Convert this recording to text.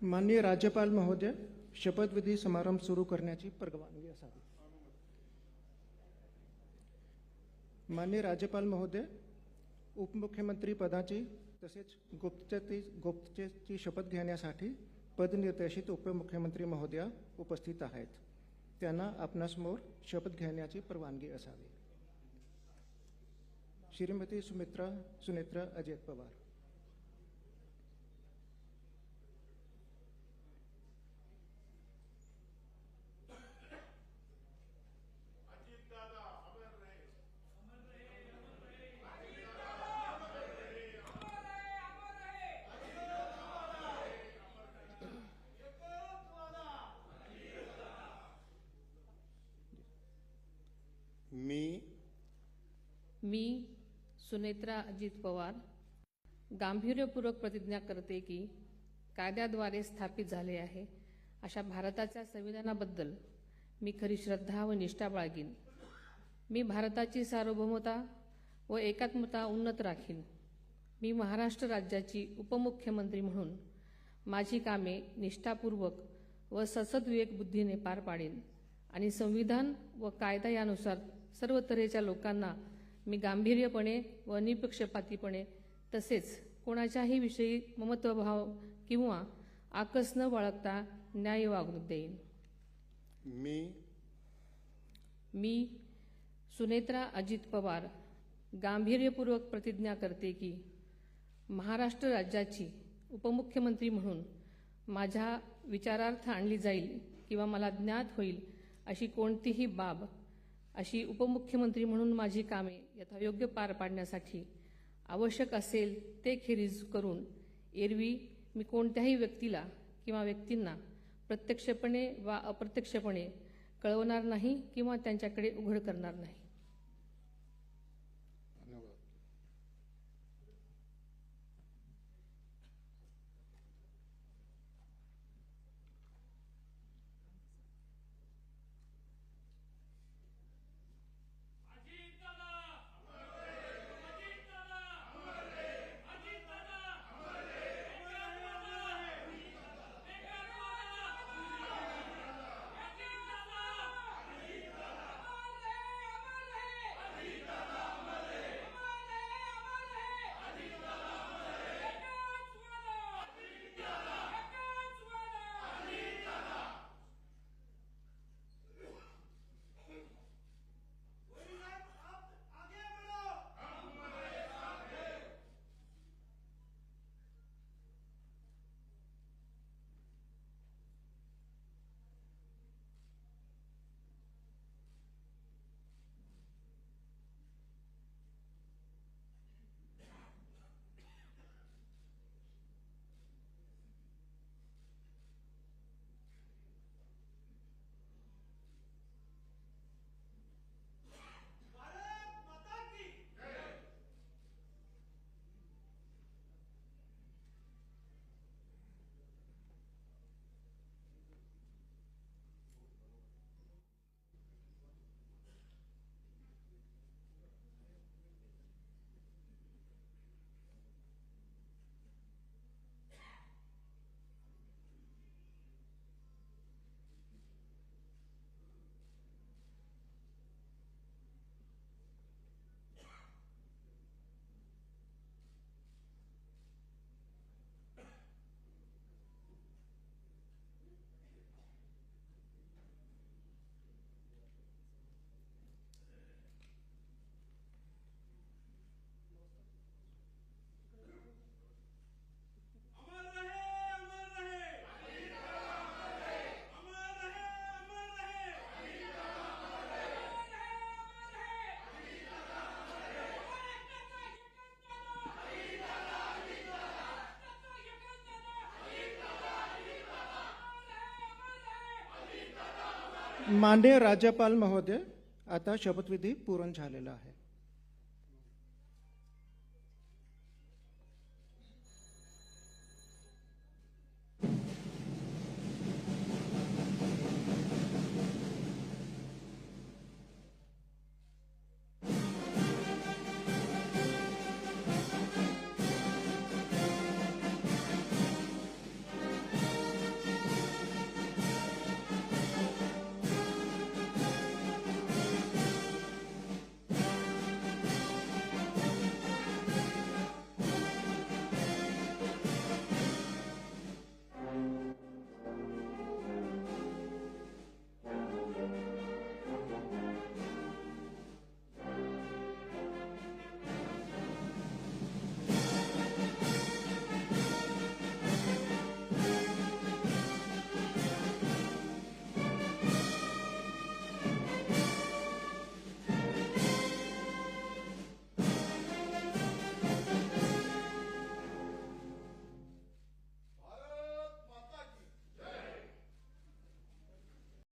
माननीय राज्यपाल महोदय, शपथविधी समारंभ सुरू करण्याची परवानगी असावी. माननीय राज्यपाल महोदय, उपमुख्यमंत्री पदाची तसेच गुप्ततेची शपथ घेण्यासाठी पदनिर्देशित उपमुख्यमंत्री महोदया उपस्थित आहेत. त्यांना आपणासमोर शपथ घेण्याची परवानगी असावी. श्रीमती सुनेत्रा अजित पवार. मी सुनेत्रा अजित पवार गांभीर्यपूर्वक प्रतिज्ञा करते की कायद्याद्वारे स्थापित झाले आहे अशा भारताच्या संविधानाबद्दल मी खरी श्रद्धा व निष्ठा बाळगीन. मी भारताची सार्वभौमता व एकात्मता उन्नत राखीन. मी महाराष्ट्र राज्याची उपमुख्यमंत्री म्हणून माझी कामे निष्ठापूर्वक व सद्विवेक बुद्धीने पार पाडेन आणि संविधान व कायदा यानुसार सर्व तऱ्हेच्या लोकांना मी गांभीर्यपणे व निपक्षपातीपणे तसेच कोणाच्याही विषयी ममत्वभाव किंवा आकस न बाळगता न्याय वागणूक देईन. मी सुनेत्रा अजित पवार गांभीर्यपूर्वक प्रतिज्ञा करते की महाराष्ट्र राज्याची उपमुख्यमंत्री म्हणून माझ्या विचारार्थ आणली जाईल किंवा मला ज्ञात होईल अशी कोणतीही बाब अशी उपमुख्यमंत्री म्हणून माझी कामे यथायोग्य पार पाडण्यासाठी आवश्यक असेल ते खेरीज करून एरवी मी कोणत्याही व्यक्तीला किंवा व्यक्तींना प्रत्यक्षपणे वा अप्रत्यक्षपणे कळवणार नाही किंवा त्यांच्याकडे उघड करणार नाही. माननीय राज्यपाल महोदय, आता शपथविधी पूर्ण झालेला आहे.